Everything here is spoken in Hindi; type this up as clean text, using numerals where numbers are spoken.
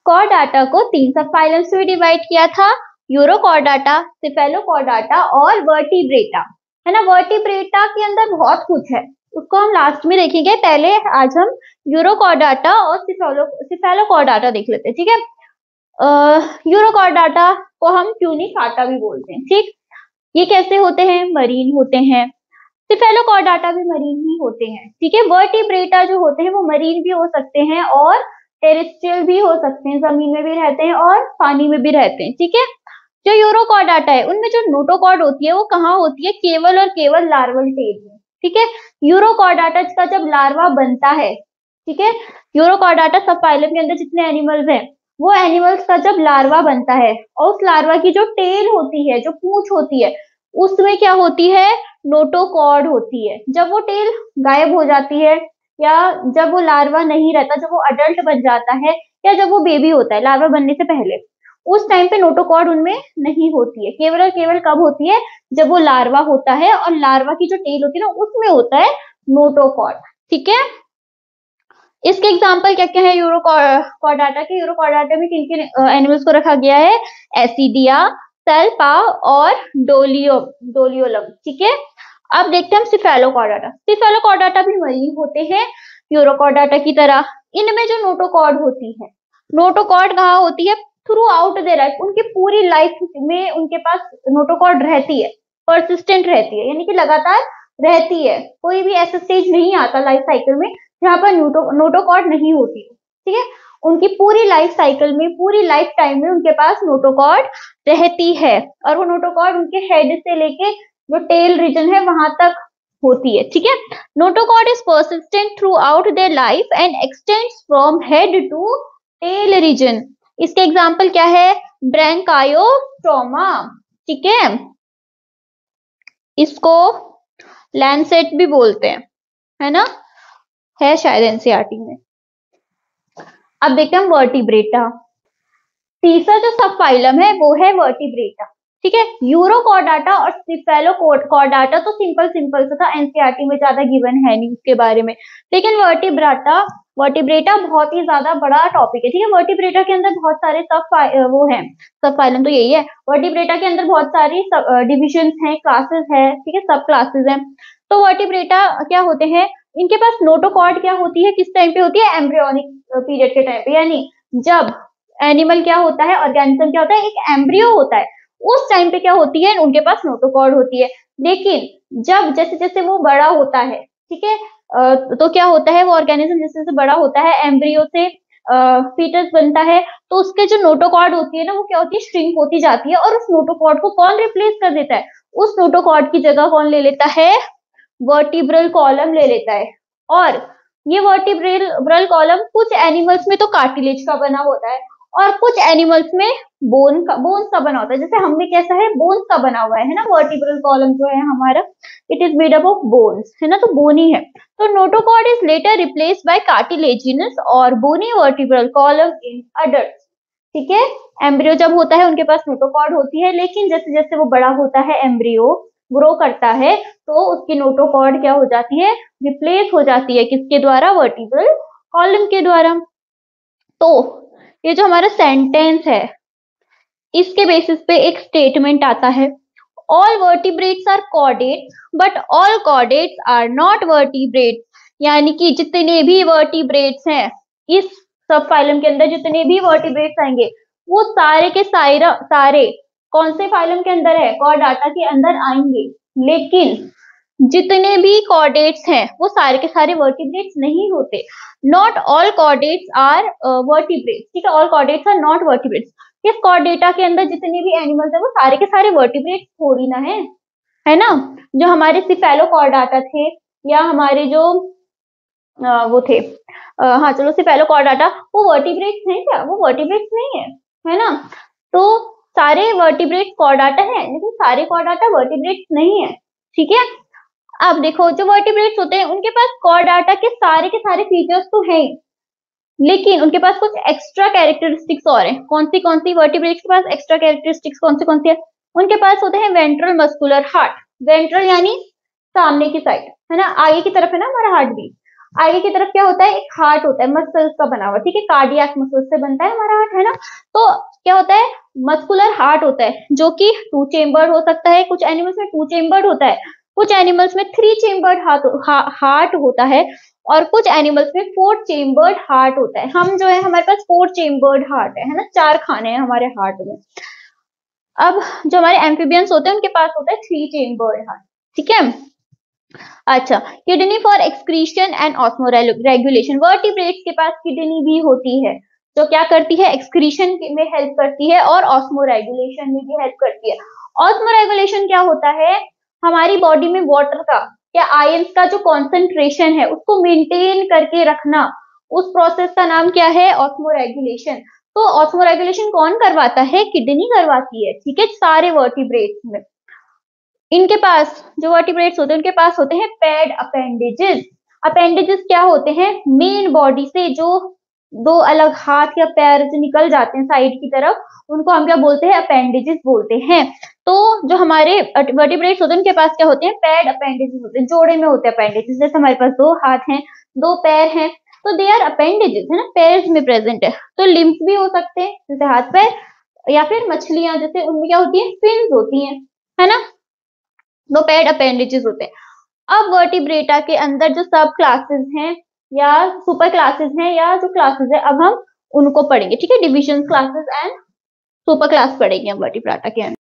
कॉर्डाटा को 3 सब फाइलम्स में डिवाइड किया था, यूरोकॉर्डाटा, सिफेलोकॉर्डाटा और वर्टिब्रेटा, है ना। वर्टिब्रेटा के अंदर बहुत कुछ है, उसको हम लास्ट में देखेंगे। पहले आज हम यूरोकॉर्डाटा और सिफेलोकॉर्डाटा देख लेते हैं, ठीक है। यूरोकॉर्डाटा को हम ट्यूनिकाटा भी बोलते हैं, ठीक। ये कैसे होते हैं? मरीन होते हैं। सिफेलोकॉर्डाटा भी मरीन ही होते हैं, ठीक है। वर्टिब्रेटा जो होते हैं वो मरीन भी हो सकते हैं और टेरेस्ट्रियल भी हो सकते हैं, जमीन में भी रहते हैं और पानी में भी रहते हैं, ठीक है। जो यूरोकॉर्डाटा है उनमें जो नोटोकॉर्ड होती है वो कहाँ होती है? केवल और केवल लार्वल स्टेज में, ठीक है। यूरोकॉर्डाटा का जब लार्वा बनता है, ठीक है, यूरोकॉर्डाटा सब फाइलम के अंदर जितने एनिमल्स हैं वो एनिमल्स का जब लार्वा बनता है और उस लार्वा की जो टेल होती है, जो पूंछ होती है, उसमें क्या होती है? नोटोकॉर्ड होती है। जब वो टेल गायब हो जाती है या जब वो लार्वा नहीं रहता, जब वो अडल्ट बन जाता है या जब वो बेबी होता है लार्वा बनने से पहले, उस टाइम पे नोटोकॉर्ड उनमें नहीं होती है। केवल और केवल कब होती है? जब वो लार्वा होता है और लार्वा की जो टेल होती है ना उसमें होता है नोटोकॉर्ड, ठीक है। इसके एग्जाम्पल क्या क्या है यूरोकॉर्डाटा के? यूरोकॉर्डाटा में किन किन एनिमल्स को रखा गया है? एसिडिया, सेल्पा और डोलियोलम, ठीक है। अब देखते हैं हम सिफेलोकॉर्डाटा। सिफेलोकॉर्डाटा भी मरीन होते हैं यूरोकॉर्डाटा की तरह। इनमें जो नोटोकॉर्ड होती है, नोटोकॉर्ड कहाँ होती है? थ्रू आउट देयर लाइफ, उनकी पूरी लाइफ में उनके पास नोटोकॉर्ड रहती है, परसिस्टेंट रहती है, यानी कि लगातार रहती है। कोई भी ऐसा स्टेज नहीं आता लाइफ साइकिल में जहाँ पर नोटोकॉर्ड नहीं होती, ठीक है। उनकी पूरी लाइफ साइकिल में, पूरी लाइफ टाइम में उनके पास नोटोकॉर्ड रहती है और वो नोटोकॉर्ड उनके हेड से लेके जो टेल रीजन है वहां तक होती है, ठीक है। Notochord is persistent throughout their life and extends from head to tail region. इसके एग्जाम्पल क्या है? ब्रैंकायोस्टोमा, ठीक है, इसको लैंसेट भी बोलते हैं, है ना, है शायद एनसीईआरटी में। अब देखते हैं वर्टिब्रेटा। तीसरा जो सब फाइलम है वो है वर्टिब्रेटा, ठीक है। यूरोकॉर्डाटा और सिफेलोकॉर्डाटा तो सिंपल सिंपल सा था, एनसीईआरटी में ज्यादा गिवन है नहीं उसके बारे में। लेकिन वर्टिब्रेटा बहुत ही ज्यादा बड़ा टॉपिक है, ठीक है। वर्टिब्रेटा के अंदर बहुत सारे वो है, सब फाइलम तो यही है। वर्टिब्रेटा के अंदर बहुत सारी डिविजन है, क्लासेस है, ठीक है, सब क्लासेस है। तो वर्टिब्रेटा क्या होते हैं? इनके पास नोटोकॉर्ड क्या होती है? किस टाइम पे होती है? एम्ब्रियोनिक पीरियड के टाइम पे, यानी जब एनिमल क्या होता है, ऑर्गेनिज्म क्या होता है, एक एम्ब्रियो होता है, उस टाइम पे क्या होती है? उनके पास नोटोकॉर्ड होती है। लेकिन जब जैसे जैसे वो बड़ा होता है, ठीक है, तो क्या होता है? वो ऑर्गेनिज्म जैसे जैसे बड़ा होता है, एम्ब्रियो से फीटस बनता है, तो उसके जो नोटोकॉर्ड होती है ना वो क्या होती है? श्रिंक होती जाती है। और उस नोटोकॉर्ड को कौन रिप्लेस कर देता है? उस नोटोकॉर्ड की जगह कौन ले लेता है? वर्टिब्रल कॉलम ले लेता है। और ये वर्टिब्रल कॉलम कुछ एनिमल्स में तो कार्टिलेज का बना होता है और कुछ एनिमल्स में बोन्स का बना होता है। जैसे हम में कैसा है? बोन्स का बना हुआ है ना, वर्टिब्रल कॉलम जो है हमारा, it is made up of bones, है ना, तो बोनी है। तो notochord is later replaced by cartilaginous और bony vertebral column in adult, ठीक है। एम्ब्रियो जब होता है उनके पास नोटोकॉर्ड होती है, लेकिन जैसे जैसे वो बड़ा होता है, एम्ब्रियो ग्रो करता है, तो उसकी नोटोकॉर्ड क्या हो जाती है? रिप्लेस हो जाती है। किसके द्वारा? वर्टिब्रल कॉलम के द्वारा। तो ये जो हमारा सेंटेंस है इसके बेसिस पे एक स्टेटमेंट आता है, all vertebrates are chordates but all chordates are not vertebrates, यानी कि जितने भी वर्टिब्रेट्स हैं इस सब फाइलम के अंदर, जितने भी वर्टिब्रेट्स आएंगे वो सारे के सारे कौन से फाइलम के अंदर है? कॉर्डाटा के अंदर आएंगे। लेकिन जितने भी कॉर्डेट्स हैं वो सारे के सारे वर्टिब्रेट्स नहीं होते। Not all chordates are vertebrates, ठीक है, all chordates are not vertebrates. इस कॉर्डेटा के अंदर जितने भी एनिमल्स है वो सारे के सारे वर्टिब्रेट्स थोड़ी ना है ना। जो हमारे सिफेलोकॉर्डाटा थे या हमारे जो वो थे, हाँ चलो, सिफेलोकॉर्डाटा, वो वर्टिब्रेट्स हैं क्या? वो वर्टिब्रेट्स नहीं है ना। तो सारे वर्टिब्रेट्स कॉर्डाटा है लेकिन सारे कॉर्डाटा वर्टिब्रेट्स नहीं है, ठीक है। अब देखो, जो वर्टिब्रेट्स होते हैं उनके पास कॉर्डाटा के सारे फीचर्स तो हैं, लेकिन उनके पास कुछ एक्स्ट्रा कैरेक्टरिस्टिक्स और हैं। कौन सी वर्टिब्रेट्स के पास एक्स्ट्रा कैरेक्टरिस्टिक्स कौन सी है? उनके पास होते हैं वेंट्रल मस्कुलर हार्ट। वेंट्रल यानी सामने की साइड, है ना, आगे की तरफ है ना हमारा हार्ट भी। आगे की तरफ क्या होता है, एक हार्ट होता है मसल्स का बना हुआ, ठीक है, कार्डियक मसल्स से बनता है हमारा हार्ट, है ना। तो क्या होता है, मस्कुलर हार्ट होता है जो कि 2 चेम्बर्ड हो सकता है, कुछ एनिमल्स में 2 चेम्बर्ड होता है, कुछ एनिमल्स में 3 चेम्बर्ड हार्ट होता है, और कुछ एनिमल्स में 4 चेम्बर्ड हार्ट होता है। हम जो है हमारे पास 4 चेम्बर्ड हार्ट है ना, 4 खाने हैं हमारे हार्ट में। अब जो हमारे एम्फीबियंस होते हैं उनके पास होता है 3 चेम्बर्ड हार्ट, ठीक है। अच्छा, kidney for excretion and osmo regulation, vertebrates के पास किडनी भी होती है, तो क्या करती है, एक्सक्रीशन में हेल्प करती है और ऑस्मो रेगुलेशन में भी हेल्प करती है। ऑस्मो रेगुलेशन क्या होता है, हमारी बॉडी में वाटर का या आयंस का जो कॉन्सेंट्रेशन है उसको मेंटेन करके रखना, उस प्रोसेस का नाम क्या है, ऑस्मो रेगुलेशन। तो ऑस्मो रेगुलेशन कौन करवाता है, किडनी करवाती है, ठीक है, सारे वर्टिब्रेट्स में। इनके पास जो वर्टिब्रेट्स होते हैं उनके पास होते हैं पैड अपेंडेजेस। अपेंडेजेस क्या होते हैं, मेन बॉडी से जो 2 अलग हाथ या पैर जो निकल जाते हैं साइड की तरफ, उनको हम क्या बोलते हैं, अपेंडेजेस बोलते हैं। तो जो हमारे वर्टिब्रेट्स होते हैं उनके पास क्या होते हैं, पैड अपेंडेजेस होते हैं, जोड़े में होते हैं अपेंडेजेस, जैसे हमारे पास 2 हाथ हैं, 2 पैर हैं, तो दे आर अपेंडेजेस, है ना, पैर्स में प्रेजेंट है। तो लिम्स भी हो सकते हैं जैसे हाथ पैर, या फिर मछलियां जैसे उनमें क्या होती है, फिन्स होती है ना, 2 पैड अपेंडेजेस होते हैं। अब वर्टिब्रेटा के अंदर जो सब क्लासेस हैं या सुपर क्लासेस हैं या जो क्लासेस है, अब हम उनको पढ़ेंगे, ठीक है, division classes and super class पढ़ेंगे हम वर्टिब्रेटा के अंदर।